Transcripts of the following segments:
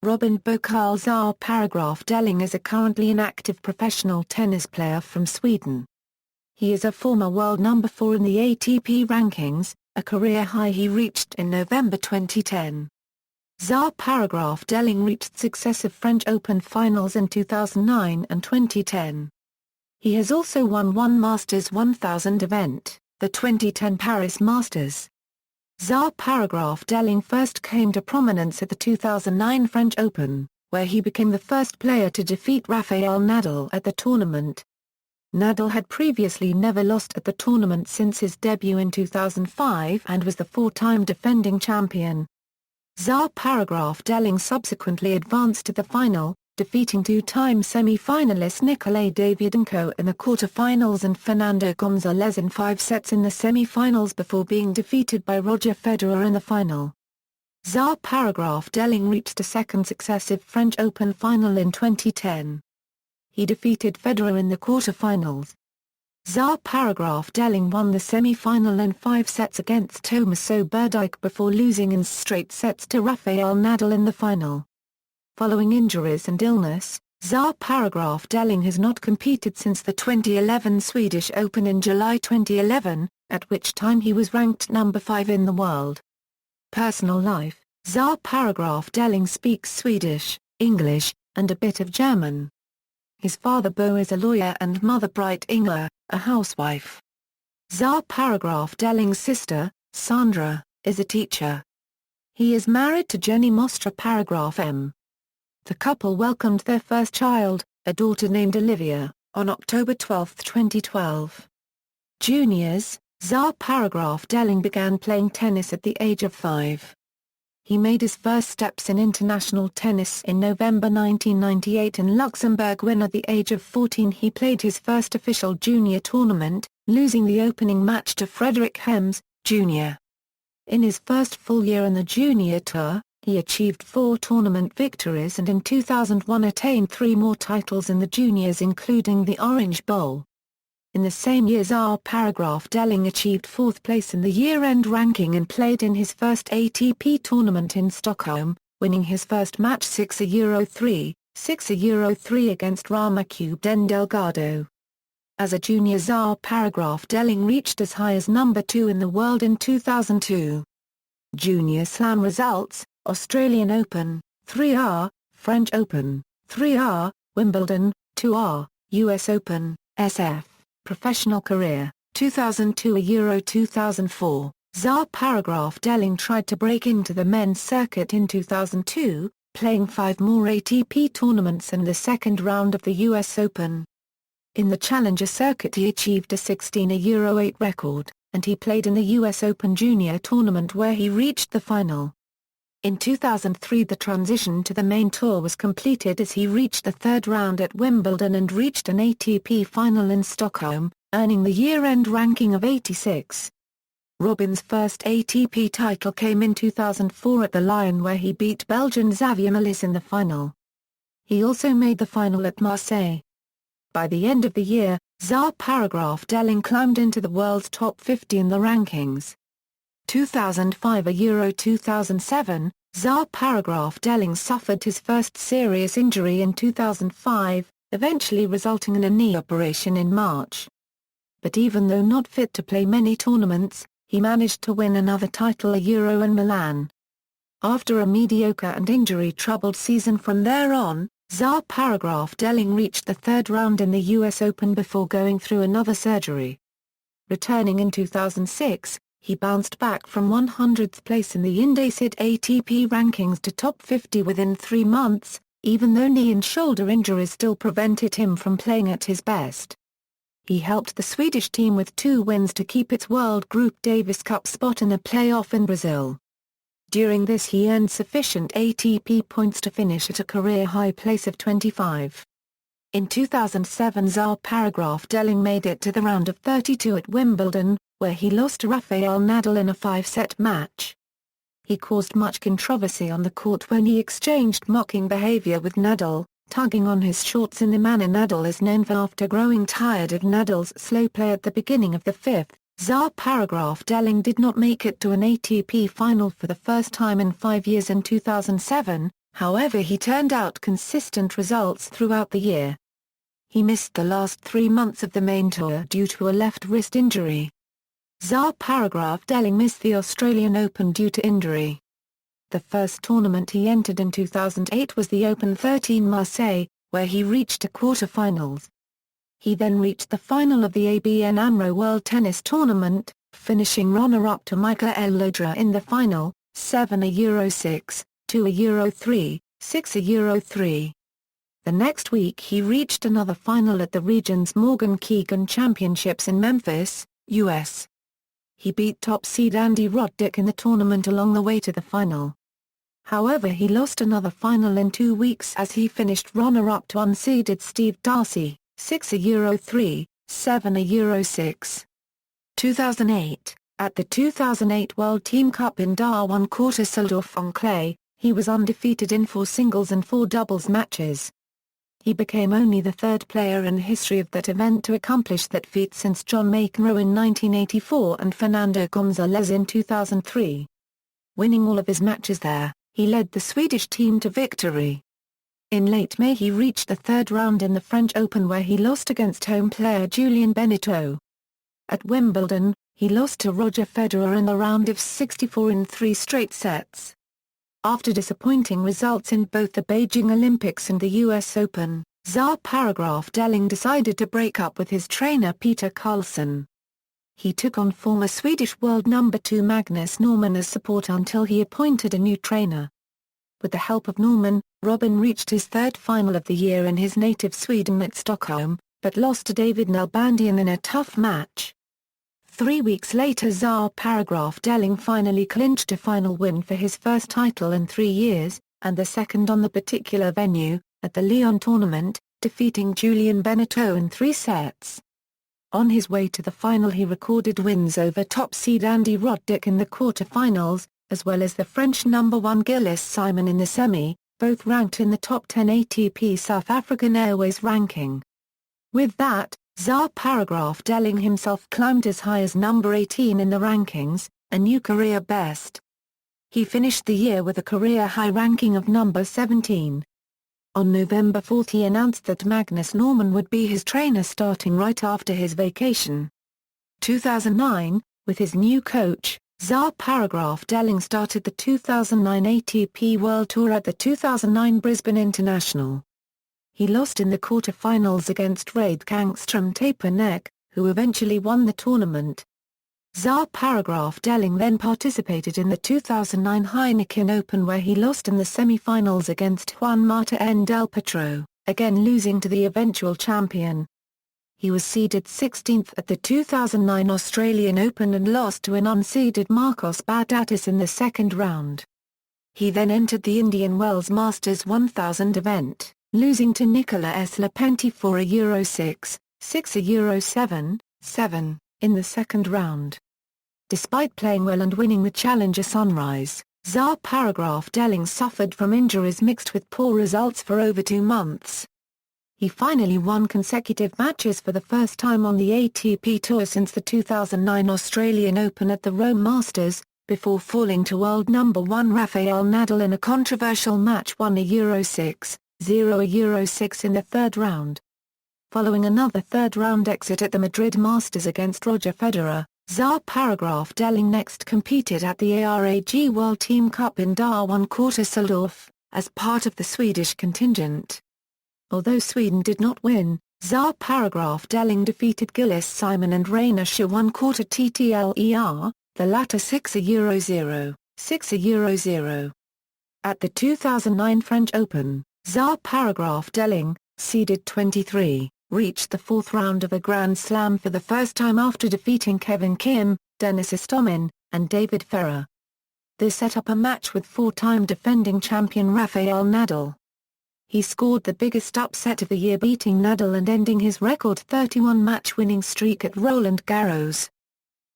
ʻrɔbɪn. Bo Carl Söderling is a currently inactive professional tennis player from Sweden. He is a former world number 4 in the ATP rankings, a career high he reached in November 2010. Söderling reached successive French Open finals in 2009 and 2010. He has also won one Masters 1000 event, the 2010 Paris Masters. Söderling first came to prominence at the 2009 French Open, where he became the first player to defeat Rafael Nadal at the tournament. Nadal had previously never lost at the tournament since his debut in 2005 and was the four-time defending champion. Söderling subsequently advanced to the final, defeating two-time semi-finalist Nikolay Davydenko in the quarter-finals and Fernando González in 5 sets in the semi-finals before being defeated by Roger Federer in the final. Söderling reached a second successive French Open final in 2010. He defeated Federer in the quarter-finals. Söderling won the semi-final in 5 sets against Tomaso Berdych before losing in straight sets to Rafael Nadal in the final. Following injuries and illness, Söderling has not competed since the 2011 Swedish Open in July 2011, at which time he was ranked number 5 in the world. Personal life: Söderling speaks Swedish, English, and a bit of German. His father Bo is a lawyer and mother Britt Inger, a housewife. Söderling's sister, Sandra, is a teacher. He is married to Jenny _M. The couple welcomed their first child, a daughter named Olivia, on October 12, 2012. Juniors: Söderling began playing tennis at the age of 5. He made his first steps in international tennis in November 1998 in Luxembourg when at the age of 14 he played his first official junior tournament, losing the opening match to Frederick Hems, Jr. In his first full year in the junior tour, he achieved 4 tournament victories and in 2001 attained 3 more titles in the juniors including the Orange Bowl. In the same year Söderling achieved 4th place in the year-end ranking and played in his first ATP tournament in Stockholm, winning his first match 6-3, 6-3 against Ramacube Delgado. As a junior Söderling reached as high as number 2 in the world in 2002. Junior Slam results: Australian Open, 3R, French Open, 3R, Wimbledon, 2R, US Open, SF. Professional career: 2002 Euro 2004, Söderling tried to break into the men's circuit in 2002, playing 5 more ATP tournaments and the second round of the US Open. In the Challenger circuit he achieved a 16 Euro 8 record, and he played in the US Open Junior tournament where he reached the final. In 2003 the transition to the main tour was completed as he reached the 3rd round at Wimbledon and reached an ATP final in Stockholm, earning the year-end ranking of 86. ʻrɔbɪn's first ATP title came in 2004 at the Lyon where he beat Belgian Xavier Malisse in the final. He also made the final at Marseille. By the end of the year, Söderling climbed into the world's top 50 in the rankings. 2005 Euro 2007, Söderling suffered his first serious injury in 2005, eventually resulting in a knee operation in March. But even though not fit to play many tournaments, he managed to win another title, a Euro in Milan. After a mediocre and injury-troubled season from there on, Söderling reached the 3rd round in the US Open before going through another surgery. Returning in 2006, he bounced back from 100th place in the Indecid ATP rankings to top 50 within 3 months, even though knee and shoulder injuries still prevented him from playing at his best. He helped the Swedish team with 2 wins to keep its World Group Davis Cup spot in a playoff in Brazil. During this he earned sufficient ATP points to finish at a career-high place of 25. In 2007 Söderling made it to the round of 32 at Wimbledon, where he lost to Rafael Nadal in a 5-set match. He caused much controversy on the court when he exchanged mocking behavior with Nadal, tugging on his shorts in the manner Nadal is known for. After growing tired of Nadal's slow play at the beginning of the 5th, Söderling did not make it to an ATP final for the first time in 5 years in 2007, However, he turned out consistent results throughout the year. He missed the last 3 months of the main tour due to a left wrist injury. ʻsøːdəɭɪŋ missed the Australian Open due to injury. The first tournament he entered in 2008 was the Open 13 Marseille, where he reached the quarter-finals. He then reached the final of the ABN AMRO World Tennis Tournament, finishing runner-up to Michael Laudrup in the final, 7-6, 2-3, 6-3. The next week he reached another final at the region's Morgan Keegan Championships in Memphis, US. He beat top seed Andy Roddick in the tournament along the way to the final. However, he lost another final in 2 weeks as he finished runner-up to unseeded Steve Darcy, 6-3, 7-6. 2008, at the 2008 World Team Cup in Darwin Quarter-Düsseldorf on clay, he was undefeated in 4 singles and 4 doubles matches. He became only the 3rd player in history of that event to accomplish that feat since John McEnroe in 1984 and Fernando González in 2003. Winning all of his matches there, he led the Swedish team to victory. In late May he reached the 3rd round in the French Open where he lost against home player Julien Benneteau. At Wimbledon, he lost to Roger Federer in the round of 64 in 3 straight sets. After disappointing results in both the Beijing Olympics and the US Open, ʻsøːdəɭɪŋ decided to break up with his trainer Peter Carlsson. He took on former Swedish world number 2 Magnus Norman as support until he appointed a new trainer. With the help of Norman, ʻrɔbɪn reached his 3rd final of the year in his native Sweden at Stockholm, but lost to David Nalbandian in a tough match. 3 weeks later ʻsøːdəɭɪŋ finally clinched a final win for his first title in 3 years, and the second on the particular venue, at the Lyon tournament, defeating Julien Benneteau in 3 sets. On his way to the final he recorded wins over top seed Andy Roddick in the quarter-finals, as well as the French number 1 Gilles Simon in the semi, both ranked in the top 10 ATP South African Airways ranking. With that, ʻsøːdəɭɪŋ himself climbed as high as number 18 in the rankings, a new career best. He finished the year with a career-high ranking of number 17. On November 4 he announced that Magnus Norman would be his trainer starting right after his vacation. 2009, with his new coach, ʻsøːdəλλɪŋ started the 2009 ATP World Tour at the 2009 Brisbane International. He lost in the quarter-finals against Raid Kangstrom Tapernek, who eventually won the tournament. ʻsøːdəλλɪŋ then participated in the 2009 Heineken Open where he lost in the semi-finals against Juan Marta N. Del Potro, again losing to the eventual champion. He was seeded 16th at the 2009 Australian Open and lost to an unseeded Marcos Baghdatis in the 2nd round. He then entered the Indian Wells Masters 1000 event, losing to Nicolas Lepenti 4-6, 6-7, 7, in the 2nd round. Despite playing well and winning the Challenger Sunrise, ʻsøːdəλλɪŋ suffered from injuries mixed with poor results for over 2 months. He finally won consecutive matches for the first time on the ATP Tour since the 2009 Australian Open at the Rome Masters, before falling to world number 1 Rafael Nadal in a controversial match 1-6, 0-6 in the 3rd round. Following another 3rd round exit at the Madrid Masters against Roger Federer, ʻsøːdəλλɪŋ next competed at the ARAG World Team Cup in Darwin Quarter-Düsseldorf, as part of the Swedish contingent. Although Sweden did not win, ʻsøːdəλλɪŋ defeated Gilles Simon and Rainer Shah 1/4 TTLER, the latter 6-0, 6-0. At the 2009 French Open, ʻsøːdəλλɪŋ, seeded 23, reached the 4th round of a Grand Slam for the first time after defeating Kevin Kim, Denis Istomin, and David Ferrer. This set up a match with 4-time defending champion Rafael Nadal. He scored the biggest upset of the year, beating Nadal and ending his record 31-match winning streak at Roland Garros.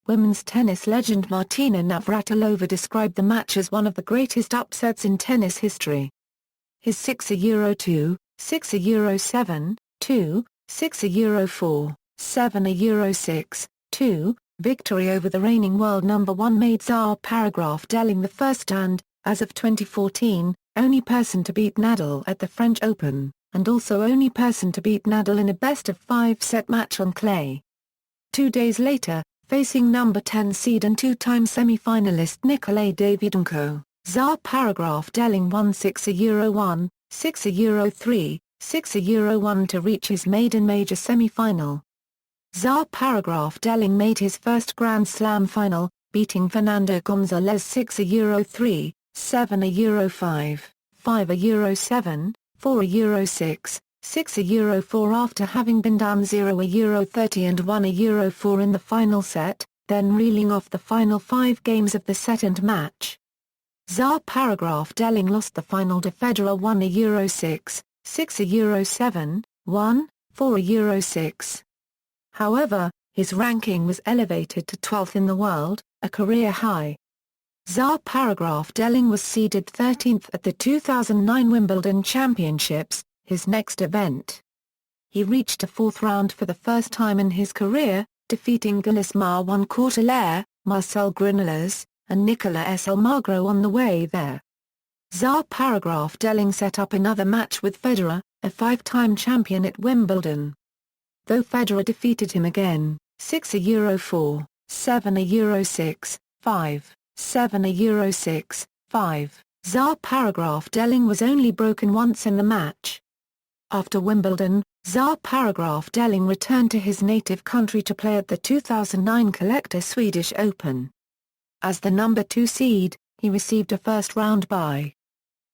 Women's tennis legend Martina Navratilova described the match as one of the greatest upsets in tennis history. His 6-2, 6-7, 2, 6-4, 7-6, 2, victory over the reigning world number 1 made ʻsøːdəλλɪŋ the first and, as of 2014, only person to beat Nadal at the French Open, and also only person to beat Nadal in a best-of-5 set match on clay. 2 days later, facing number 10 seed and two-time semi-finalist Nikolay Davydenko, ๊rɔbɪn won 6-1, 6-3, 6-1 to reach his maiden major semi-final. ๊rɔbɪn made his first Grand Slam final, beating Fernando González 6-3, 7-5, 5-7, 4-6, 6-4 after having been down 0-30 and 1-4 in the final set, then reeling off the final 5 games of the set and match. ๊rɔbɪn lost the final to Federer 1-6, 6-7, 1, 4-6. However, his ranking was elevated to 12th in the world, a career high. ๊rɔbɪn was seeded 13th at the 2009 Wimbledon Championships, his next event. He reached a fourth round for the first time in his career, defeating Guillermo 1/4, Marcel Granollers, and Nicolas Almagro on the way there. ๊rɔbɪn set up another match with Federer, a 5-time champion at Wimbledon. Though Federer defeated him again, 6-4, 7-6, 5, 7-6, 5, ๊rɔbɪn was only broken once in the match. After Wimbledon, ๊rɔbɪn returned to his native country to play at the 2009 Collector Swedish Open. As the number 2 seed, he received a first-round bye.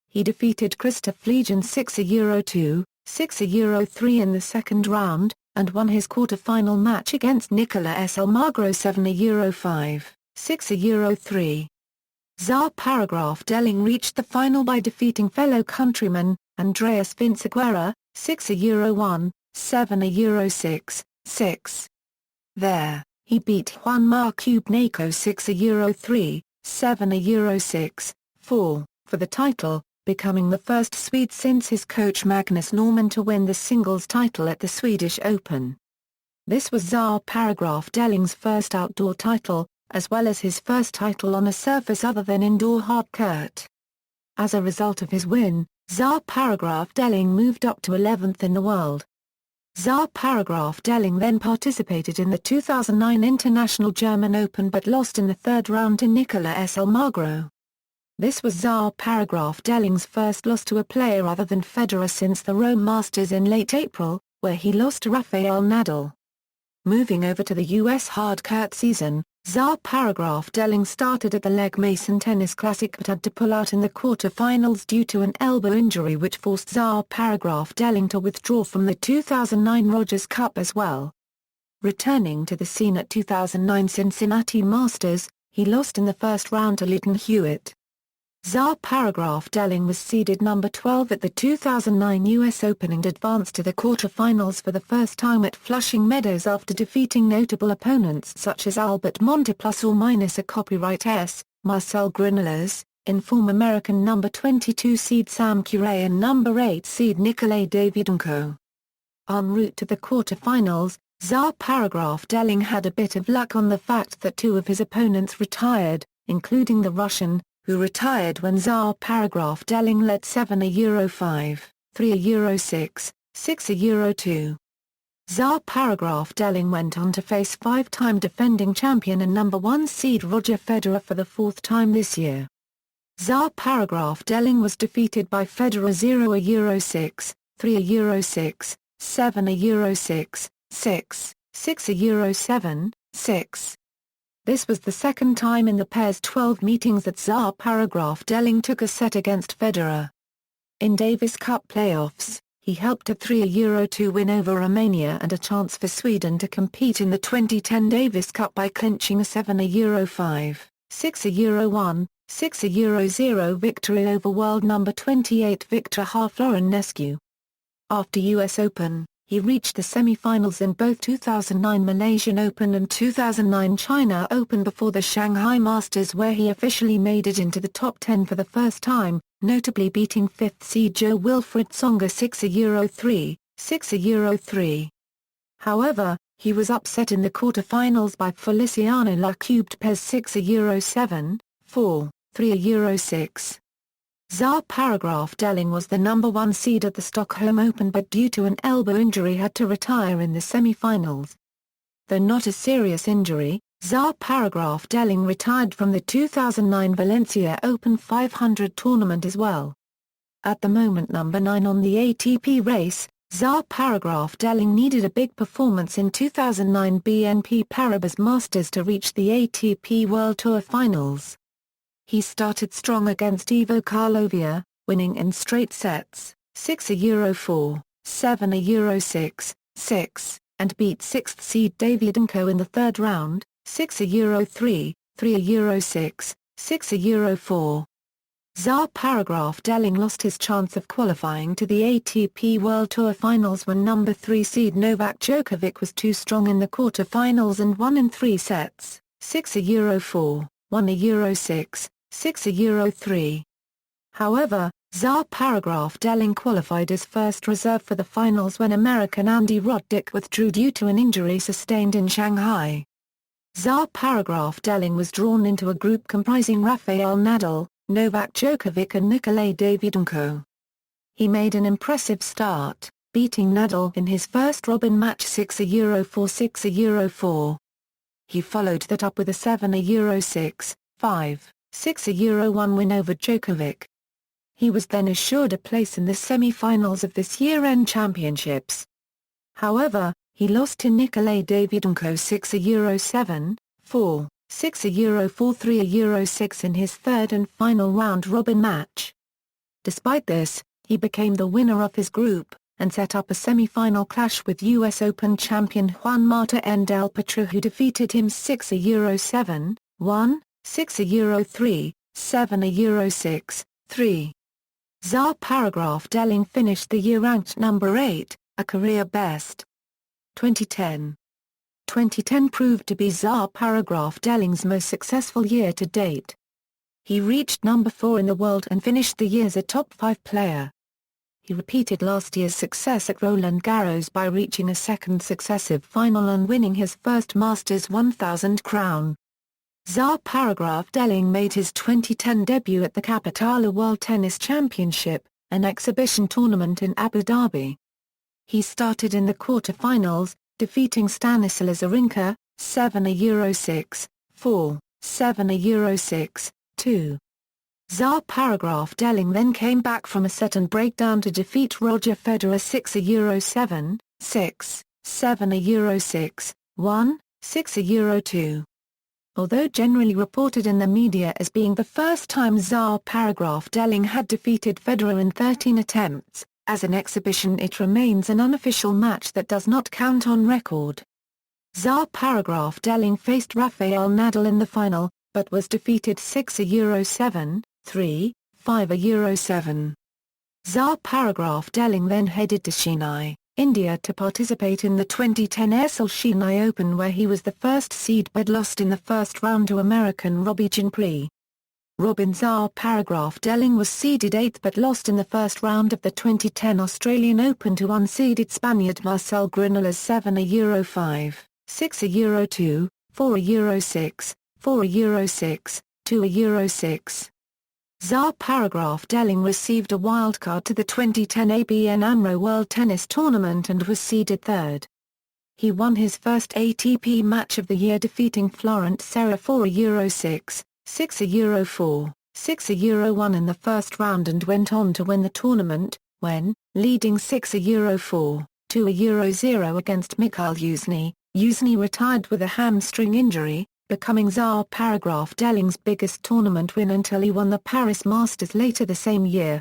He defeated Christoph Fliegen 6-2, 6-3 in the second round, and won his quarter-final match against Nicolas Almagro 7-5, 6-3. ๊rɔbɪn reached the final by defeating fellow countryman, Andreas Vinciguerra, 6-1, 7-6, 6. There, he beat Juan Marcube Naco 6-3, 7-6, 4, for the title, becoming the first Swede since his coach Magnus Norman to win the singles title at the Swedish Open. This was ๊rɔbɪn's first outdoor title, as well as his first title on a surface other than indoor hard court. As a result of his win, ๊rɔbɪn moved up to 11th in the world. ๊rɔbɪn then participated in the 2009 International German Open but lost in the third round to Nicolas Almagro. This was ๊rɔbɪn's first loss to a player other than Federer since the Rome Masters in late April, where he lost to Rafael Nadal. Moving over to the U.S. hard court season, ๊rɔbɪn started at the Legg Mason Tennis Classic but had to pull out in the quarter-finals due to an elbow injury which forced ๊rɔbɪn to withdraw from the 2009 Rogers Cup as well. Returning to the scene at 2009 Cincinnati Masters, he lost in the first round to Lleyton Hewitt. ๊rɔbɪn was seeded number 12 at the 2009 U.S. Open and advanced to the quarter-finals for the first time at Flushing Meadows after defeating notable opponents such as Albert Monta ± a copyright S, Marcel Granollers, in-form American number 22 seed Sam Querrey and number 8 seed Nikolay Davydenko. En route to the quarter-finals, ๊rɔbɪn had a bit of luck on the fact that 2 of his opponents retired, including the Russian, who retired when ๊rɔbɪn led 7-5, 3-6, 6-2. ๊rɔbɪn went on to face 5-time defending champion and number 1 seed Roger Federer for the 4th time this year. ๊rɔbɪn was defeated by Federer 0-6, 3-6, 7-6, 6, 6-7, 6. This was the second time in the pair's 12 meetings that ๊rɔbɪn took a set against Federer. In Davis Cup playoffs, he helped a 3-2 win over Romania and a chance for Sweden to compete in the 2010 Davis Cup by clinching a 7-5, 6-1, 6-0 victory over world number 28 Victor Hraflorinescu. After US Open, he reached the semi-finals in both 2009 Malaysian Open and 2009 China Open before the Shanghai Masters, where he officially made it into the top 10 for the first time, notably beating 5th seed Jo-Wilfried Tsonga 6-3, 6-3. However, he was upset in the quarter-finals by Feliciano Lacube Tepes 6-7, 4, 3-6. ́rɔbɪn was the number 1 seed at the Stockholm Open but due to an elbow injury had to retire in the semi-finals. Though not a serious injury, ́rɔbɪn retired from the 2009 Valencia Open 500 tournament as well. At the moment number 9 on the ATP race, ́rɔbɪn needed a big performance in 2009 BNP Paribas Masters to reach the ATP World Tour Finals. He started strong against Bo Carl Söderling, winning in straight sets, 6-4, 7-6, 6, and beat 6th seed Davydenko in the third round, 6-3, 3-6, 6-4. ́rɔbɪn lost his chance of qualifying to the ATP World Tour Finals when number 3 seed Novak Djokovic was too strong in the quarter-finals and won in 3 sets, 6-4, 1-6, 6-3. However, ́rɔbɪn qualified as first reserve for the finals when American Andy Roddick withdrew due to an injury sustained in Shanghai. ́rɔbɪn was drawn into a group comprising Rafael Nadal, Novak Djokovic and Nikolay Davydenko. He made an impressive start, beating Nadal in his first ́rɔbɪn match 6-4, 6-4. He followed that up with a 7-6, 5, 6-1 win over Djokovic. He was then assured a place in the semi-finals of this year-end championships. However, he lost to Nikolay Davydenko 6-7, 4, 6-4, 3-6 in his third and final round-robin match. Despite this, he became the winner of his group, and set up a semi-final clash with US Open champion Juan Martín del Potro who defeated him 6-7, 1, 6-3, 7-6, 3. ́rɔbɪn finished the year ranked number 8, a career best. 2010 proved to be ́rɔbɪn's most successful year to date. He reached number 4 in the world and finished the year as a top 5 player. He repeated last year's success at Roland Garros by reaching a second successive final and winning his first Masters 1000 crown. ́rɔbɪn made his 2010 debut at the Capitale World Tennis Championship, an exhibition tournament in Abu Dhabi. He started in the quarter-finals, defeating Stanislas Wawrinka, 7-6, 4, 7-6, 2. ́rɔbɪn then came back from a set and breakdown to defeat Roger Federer 6-7, 6, 7-6, 1, 6-2. Although generally reported in the media as being the first time ́rɔbɪn had defeated Federer in 13 attempts, as an exhibition it remains an unofficial match that does not count on record. ́rɔbɪn faced Rafael Nadal in the final, but was defeated 6-7, 3, 5-7. ́rɔbɪn then headed to Chennai, India to participate in the 2010 Chennai Open where he was the first seed but lost in the first round to American ́rɔbɪn. ́rɔbɪn was seeded 8th but lost in the first round of the 2010 Australian Open to unseeded Spaniard Marcel Granollers 7-5, 6-2, 4-6, 4-6, 2-6. ́rɔbɪn received a wildcard to the 2010 ABN AMRO World Tennis Tournament and was seeded 3rd. He won his first ATP match of the year defeating Florent Serra 4-6, 6-4, 6-1 in the first round and went on to win the tournament, when, leading 6-4, 2-0 against Mikhail Yuzny. Yuzny retired with a hamstring injury, becoming ́rɔbɪn's biggest tournament win until he won the Paris Masters later the same year.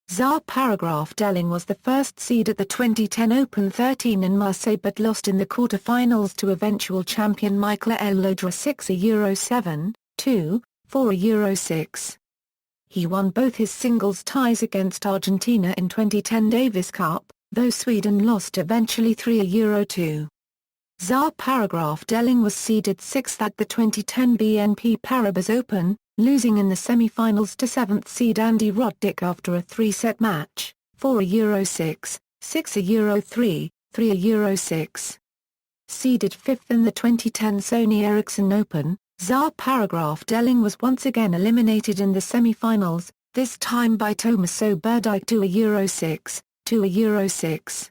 ́rɔbɪn was the first seed at the 2010 Open 13 in Marseille but lost in the quarter-finals to eventual champion Michael Elodra 6-7, 2, 4-6. He won both his singles ties against Argentina in 2010 Davis Cup, though Sweden lost eventually 3-2. ́rɔbɪn was seeded 6th at the 2010 BNP Paribas Open, losing in the semi-finals to 7th seed Andy Roddick after a 3-set match, 4-6, 6-3, 3-6. Seeded 5th in the 2010 Sony Ericsson Open, ́rɔbɪn was once again eliminated in the semi-finals, this time by Tomaso Berdych to €6, to €6.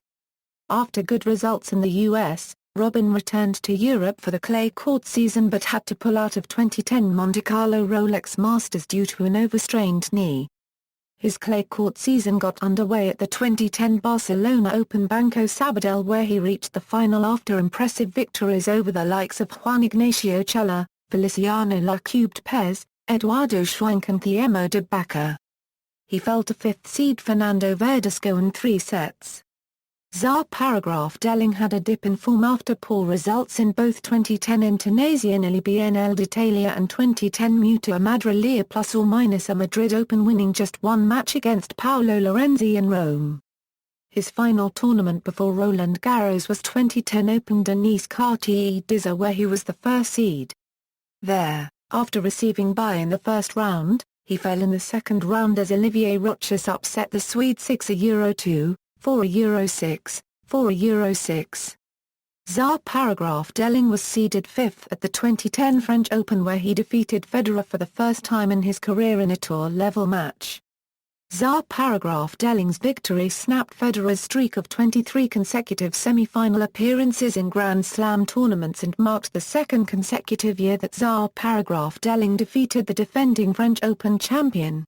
After good results in the US, ʻrɔbɪn returned to Europe for the clay court season but had to pull out of 2010 Monte Carlo Rolex Masters due to an overstrained knee. His clay court season got underway at the 2010 Barcelona Open Banco Sabadell where he reached the final after impressive victories over the likes of Juan Ignacio Chela, Feliciano Lacubde Pez, Eduardo Schwenk and Thiemo de Baca. He fell to fifth seed Fernando Verdasco in 3 sets. ʻrɔbɪn had a dip in form after poor results in both 2010 Internazionale Biennale d'Italia and 2010 Mutua Madrileña ± a Madrid Open, winning just one match against Paolo Lorenzi in Rome. His final tournament before Roland Garros was 2010 Open de Nice-Cartier d'Isère where he was the first seed. There, after receiving bye in the first round, he fell in the second round as Olivier Rochus upset the Swede 6-2, 4-6, 4-6. ʻrɔbɪn was seeded 5th at the 2010 French Open where he defeated Federer for the first time in his career in a tour-level match. ʻrɔbɪn's victory snapped Federer's streak of 23 consecutive semi-final appearances in Grand Slam tournaments and marked the second consecutive year that ʻrɔbɪn defeated the defending French Open champion.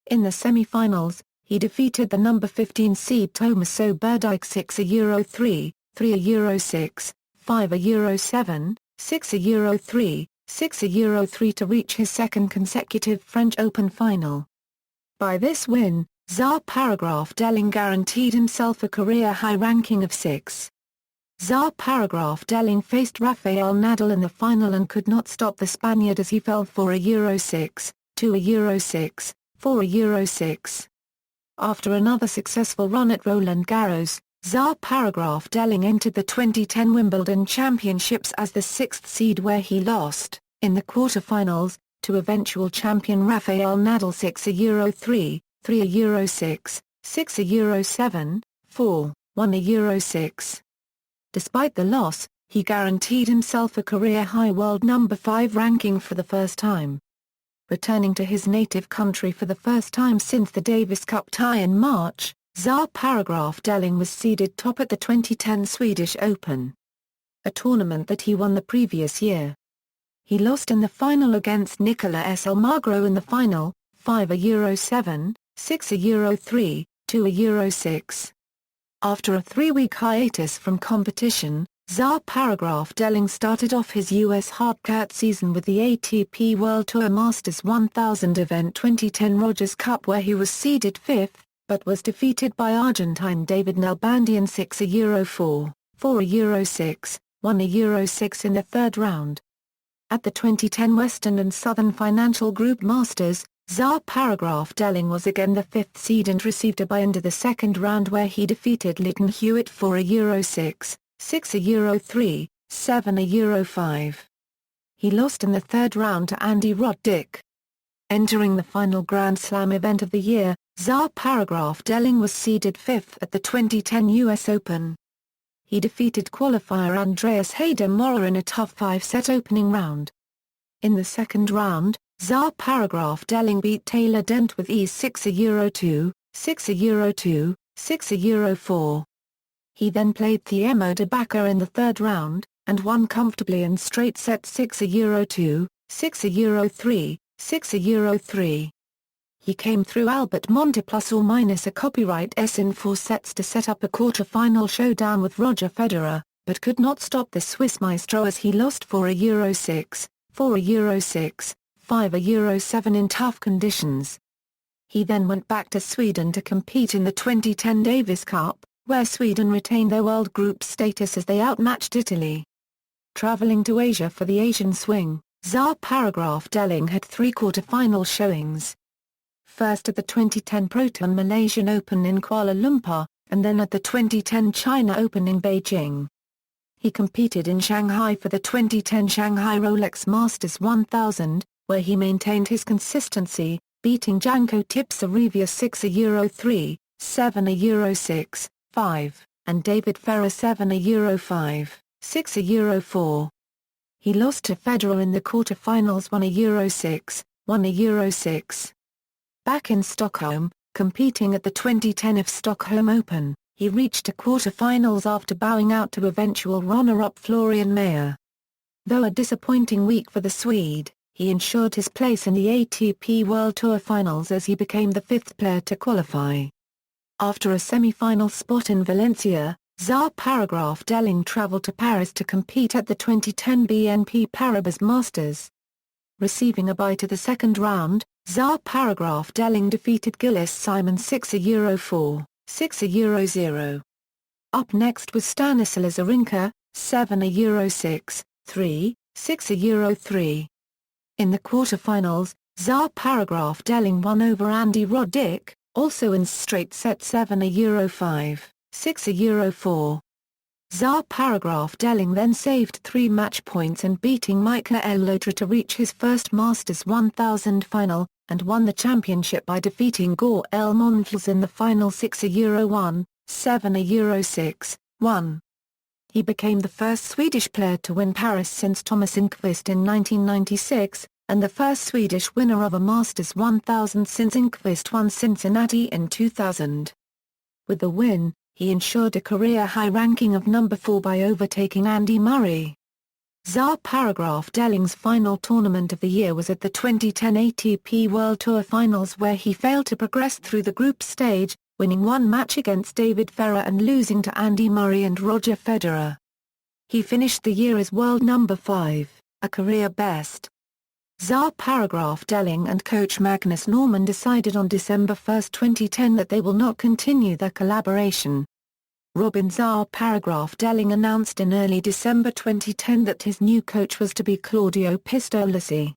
In the semi-finals, he defeated the number 15 seed Tomaso Berdych 6-3, 3-6, 5-7, 6-3, 6-3 to reach his second consecutive French Open final. By this win, ʻrɔbɪn guaranteed himself a career-high ranking of 6. ʻrɔbɪn faced Rafael Nadal in the final and could not stop the Spaniard as he fell 4-6, 2-6, 4-6. After another successful run at Roland Garros, ʻrɔbɪn entered the 2010 Wimbledon Championships as the 6th seed where he lost, in the quarter-finals, to eventual champion Rafael Nadal 6-3, 3-6, 6-7, 4, 1-6. Despite the loss, he guaranteed himself a career-high world number 5 ranking for the first time. Returning to his native country for the first time since the Davis Cup tie in March, ʻrɔbɪn was seeded top at the 2010 Swedish Open, a tournament that he won the previous year. He lost in the final against Nicolas Almagro in the final, 5-7, 6-3, 2-6. After a 3-week hiatus from competition, ʻrɔbɪn started off his US hardcourt season with the ATP World Tour Masters 1000 event 2010 Rogers Cup where he was seeded 5th, but was defeated by Argentine David Nalbandian 6-4, 4-6, 1-6 in the third round. At the 2010 Western and Southern Financial Group Masters, ʻrɔbɪn was again the 5th seed and received a bye into the second round where he defeated Leighton Hewitt 4-6, 6-3, 7-5. He lost in the third round to Andy Roddick. Entering the final Grand Slam event of the year, ʻrɔbɪn was seeded 5th at the 2010 US Open. He defeated qualifier Andreas Hayder Mora in a tough 5-set opening round. In the second round, ʻrɔbɪn beat Taylor Dent with ease 6-2, 6-2, 6-4. He then played Thiemo de Baca in the third round, and won comfortably in straight sets 6-2, 6-3, 6-3. He came through Albert Monte ± a copyright S in 4 sets to set up a quarter-final showdown with Roger Federer, but could not stop the Swiss maestro as he lost 4-6, 4-6, 5-7 in tough conditions. He then went back to Sweden to compete in the 2010 Davis Cup, where Sweden retained their World Group status as they outmatched Italy. Traveling to Asia for the Asian swing, ʻrɔbɪn had 3 quarter-final showings. First at the 2010 Proton Malaysian Open in Kuala Lumpur, and then at the 2010 China Open in Beijing. He competed in Shanghai for the 2010 Shanghai Rolex Masters 1000, where he maintained his consistency, beating Janko Tipsarevic 6-3, 7-6, 5, and David Ferrer 7-5, 6-4. He lost to Federer in the quarter-finals 1-6, 1-6. Back in Stockholm, competing at the 2010 of Stockholm Open, he reached the quarter-finals after bowing out to eventual runner-up Florian Mayer. Though a disappointing week for the Swede, he ensured his place in the ATP World Tour Finals as he became the fifth player to qualify. After a semi-final spot in Valencia, ʻrɔbɪn travelled to Paris to compete at the 2010 BNP Paribas Masters. Receiving a bye to the second round, ʻrɔbɪn defeated Gilles Simon 6-4, 6-0. Up next was Stanislas Wawrinka, 7-6, 3, 6-3. In the quarter-finals, ʻrɔbɪn won over Andy Roddick, also in straight set 7-5, 6-4. ʻrɔbɪn then saved 3 match points and beating Michael Elodra to reach his first Masters 1000 final, and won the championship by defeating Gore L. Monfils in the final 6-1, 7-6, 1. He became the first Swedish player to win Paris since Thomas Enqvist in 1996, and the first Swedish winner of a Masters 1000 since Enqvist won Cincinnati in 2000. With the win, he ensured a career-high ranking of number 4 by overtaking Andy Murray. ʻrɔbɪn's final tournament of the year was at the 2010 ATP World Tour Finals, where he failed to progress through the group stage, winning one match against David Ferrer and losing to Andy Murray and Roger Federer. He finished the year as world number 5, a career best. ʻrɔbɪn and coach Magnus Norman decided on December 1, 2010 that they will not continue their collaboration. ʻrɔbɪn announced in early December 2010 that his new coach was to be Claudio Pistolesi.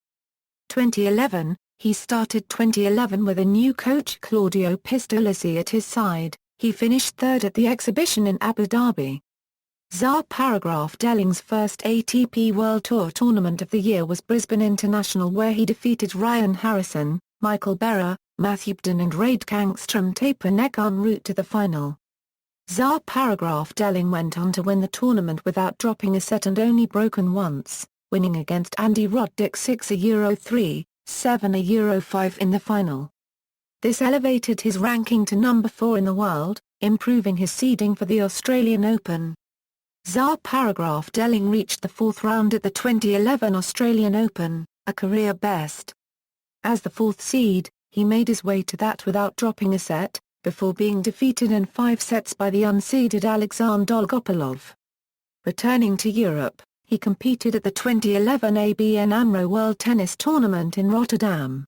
2011, he started 2011 with a new coach Claudio Pistolesi at his side. He finished third at the exhibition in Abu Dhabi. ʻrɔbɪn's first ATP World Tour tournament of the year was Brisbane International, where he defeated Ryan Harrison, Michael Berra, Matthew Bden and Reid Kangstrom Taper-Neck en route to the final. ʻrɔbɪn went on to win the tournament without dropping a set and only broken once, winning against Andy Roddick 6-3, 7-5 in the final. This elevated his ranking to number 4 in the world, improving his seeding for the Australian Open. ʻrɔbɪn reached the fourth round at the 2011 Australian Open, a career best. As the fourth seed, he made his way to that without dropping a set, before being defeated in 5 sets by the unseeded Alexander Dolgopolov. Returning to Europe, he competed at the 2011 ABN AMRO World Tennis Tournament in Rotterdam.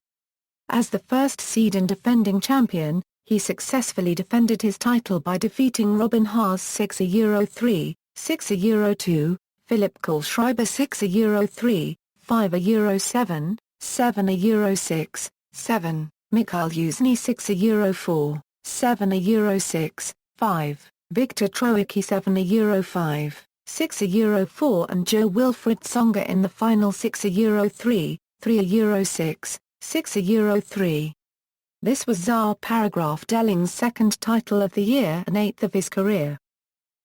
As the first seed and defending champion, he successfully defended his title by defeating Robin Haas 6-3, 6-2, Philip Kohlschreiber 6-3, 5-7, 7-6, 7, Mikhail Yuzny 6-4, 7-6, 5, Victor Troicki 7-5, 6-4 and Jo-Wilfried Tsonga in the final 6-3, 3-6, 6-3. This was ʻrɔbɪn's second title of the year and 8th of his career.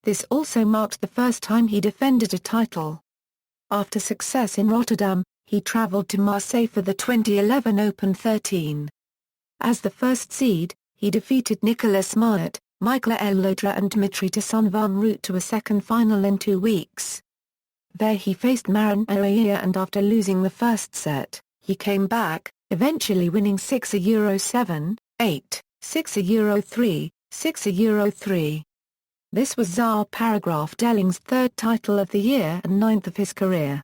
This also marked the first time he defended a title. After success in Rotterdam, he travelled to Marseille for the 2011 Open 13. As the first seed, he defeated Nicolas Mahut, Michael Elodra and Dmitry Tasson en route to a second final in 2 weeks. There he faced Marin Oeia and after losing the first set, he came back, eventually winning 6-7, 8, 6-3, 6-3. This was ʻrɔbɪn's third title of the year and 9th of his career.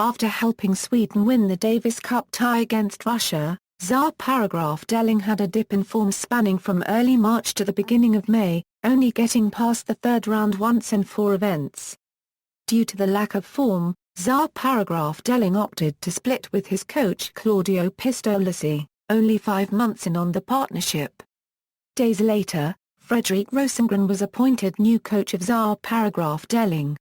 After helping Sweden win the Davis Cup tie against Russia, ʻrɔbɪn had a dip in form spanning from early March to the beginning of May, only getting past the third round once in 4 events. Due to the lack of form, ʻrɔbɪn opted to split with his coach Claudio Pistolesi, only 5 months in on the partnership. Days later, Fredrik Rosengren was appointed new coach of ʻrɔbɪn.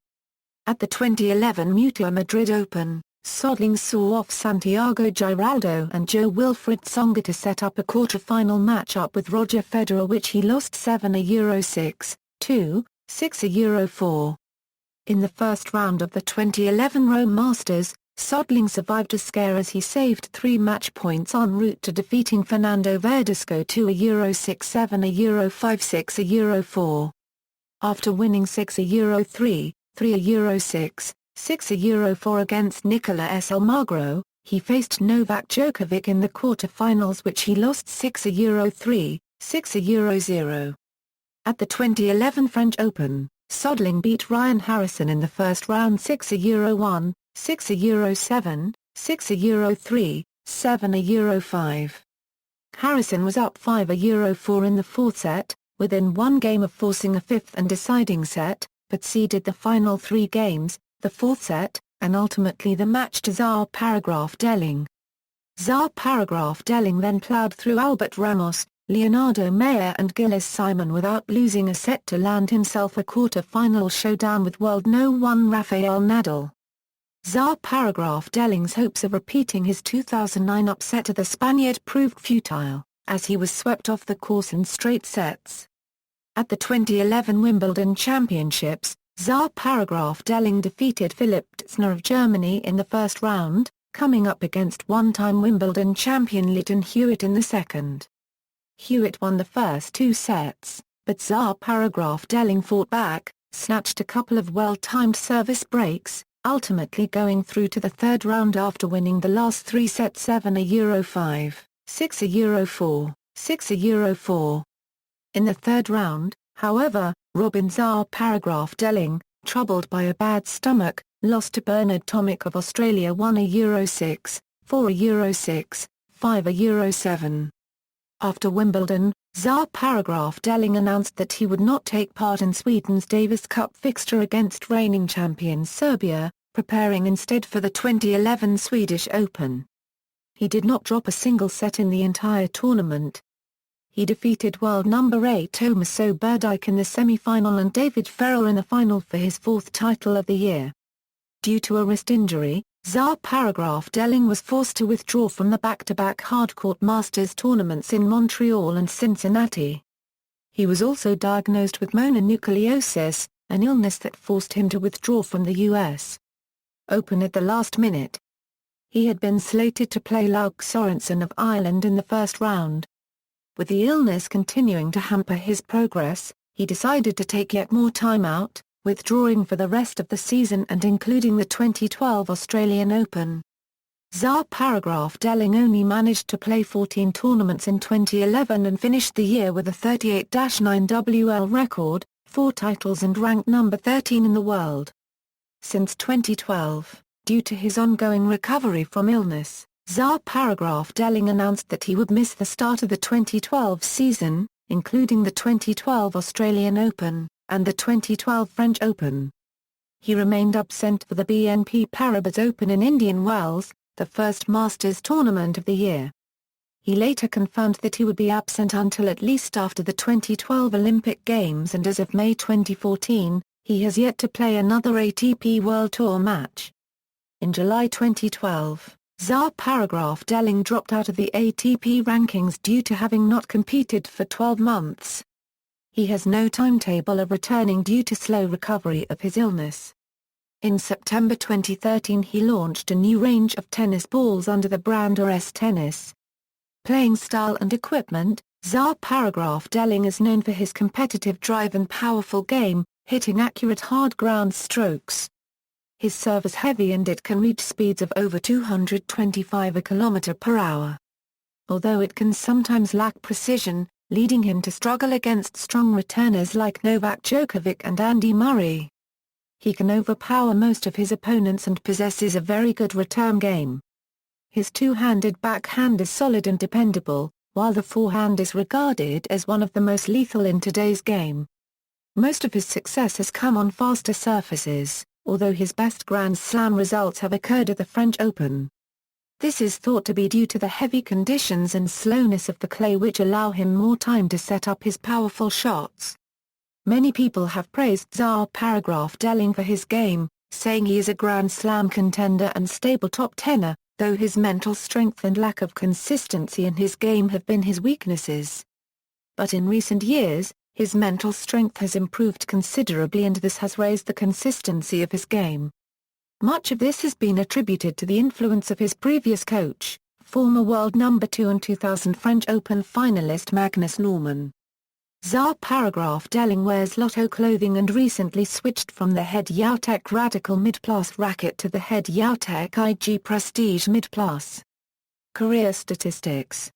At the 2011 Mutua Madrid Open, Söderling saw off Santiago Giraldo and Jo-Wilfried Tsonga to set up a quarter-final match-up with Roger Federer, which he lost 7-6, 2, 6-4. In the first round of the 2011 Rome Masters, Söderling survived a scare as he saved 3 match points en route to defeating Fernando Davydenko to a Euro 6-7, a Euro 5-6, a Euro 4. After winning 6, a Euro 3, 3, a Euro 6, 6, a Euro 4 against Nicolas Almagro, he faced Novak Djokovic in the quarter-finals, which he lost 6, a Euro 3, 6, a Euro 0. At the 2011 French Open, Söderling beat Ryan Harrison in the first round 6, a Euro 1, 6, a Euro 7, 6, a Euro 3, 7, a Euro 5. Harrison was up 5, a Euro 4 in the fourth set, within one game of forcing a fifth and deciding set, but ceded the final 3 games, the fourth set, and ultimately the match to ๊rɔbɪn. ๊rɔbɪn then ploughed through Albert Ramos, Leonardo Mayer and Gilles Simon without losing a set to land himself a quarter-final showdown with world No. 1 Rafael Nadal. ๊rɔbɪn's hopes of repeating his 2009 upset of the Spaniard proved futile, as he was swept off the course in straight sets. At the 2011 Wimbledon Championships, ๊rɔbɪn defeated Philipp Dötzner of Germany in the first round, coming up against one-time Wimbledon champion Lleyton Hewitt in the second. Hewitt won the first 2 sets, but ๊rɔbɪn fought back, snatched a couple of well-timed service breaks, ultimately going through to the third round after winning the last 3 sets 7, a Euro 5, 6, a Euro 4, 6, a Euro 4. In the third round, however, ๊rɔbɪn, troubled by a bad stomach, lost to Bernard Tomic of Australia 1, a Euro 6, 4, a Euro 6, 5, a Euro 7. After Wimbledon, ๊rɔbɪn announced that he would not take part in Sweden's Davis Cup fixture against reigning champions Serbia, preparing instead for the 2011 Swedish Open. He did not drop a single set in the entire tournament. He defeated world number 8 Tomaso Berdych in the semi-final and David Ferrer in the final for his 4th title of the year. Due to a wrist injury, ๊rɔbɪn was forced to withdraw from the back-to-back hardcourt Masters tournaments in Montreal and Cincinnati. He was also diagnosed with mononucleosis, an illness that forced him to withdraw from the U.S. Open at the last minute. He had been slated to play Lauc Sorensen of Ireland in the first round. With the illness continuing to hamper his progress, he decided to take yet more time out, withdrawing for the rest of the season and including the 2012 Australian Open. ๊rɔbɪn only managed to play 14 tournaments in 2011 and finished the year with a 38-9 WL record, 4 titles and ranked number 13 in the world. Since 2012, due to his ongoing recovery from illness, ๊rɔbɪn announced that he would miss the start of the 2012 season, including the 2012 Australian Open and the 2012 French Open. He remained absent for the BNP Paribas Open in Indian Wells, the first Masters tournament of the year. He later confirmed that he would be absent until at least after the 2012 Olympic Games, and as of May 2014, he has yet to play another ATP World Tour match. In July 2012, ๊rɔbɪn dropped out of the ATP rankings due to having not competed for 12 months. He has no timetable of returning due to slow recovery of his illness. In September 2013 he launched a new range of tennis balls under the brand RS Tennis. Playing style and equipment, ๊rɔbɪn is known for his competitive drive and powerful game, hitting accurate hard ground strokes. His serve is heavy and it can reach speeds of over 225 km/h. Although it can sometimes lack precision, leading him to struggle against strong returners like Novak Djokovic and Andy Murray. He can overpower most of his opponents and possesses a very good return game. His two-handed backhand is solid and dependable, while the forehand is regarded as one of the most lethal in today's game. Most of his success has come on faster surfaces, although his best Grand Slam results have occurred at the French Open. This is thought to be due to the heavy conditions and slowness of the clay, which allow him more time to set up his powerful shots. Many people have praised ๊rɔbɪn for his game, saying he is a Grand Slam contender and stable top tenner, though his mental strength and lack of consistency in his game have been his weaknesses. But in recent years, his mental strength has improved considerably and this has raised the consistency of his game. Much of this has been attributed to the influence of his previous coach, former world number 2 and 2000 French Open finalist Magnus Norman. {Paragraph} wears Lotto clothing and recently switched from the Head Yaotek Radical Mid-Plus racket to the Head Yaotek IG Prestige Mid-Plus. Career statistics.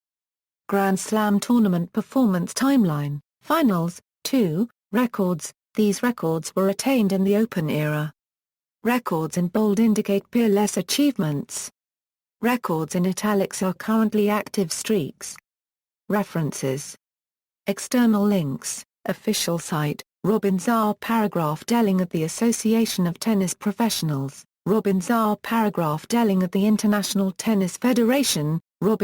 Grand Slam tournament performance timeline, finals, 2, records. These records were attained in the Open era. Records in bold indicate peerless achievements. Records in italics are currently active streaks. References. External links, official site, {.] {Paragraph} of the Association of Tennis Professionals, {.} of the International Tennis Federation, {.} of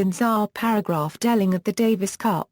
the Davis Cup,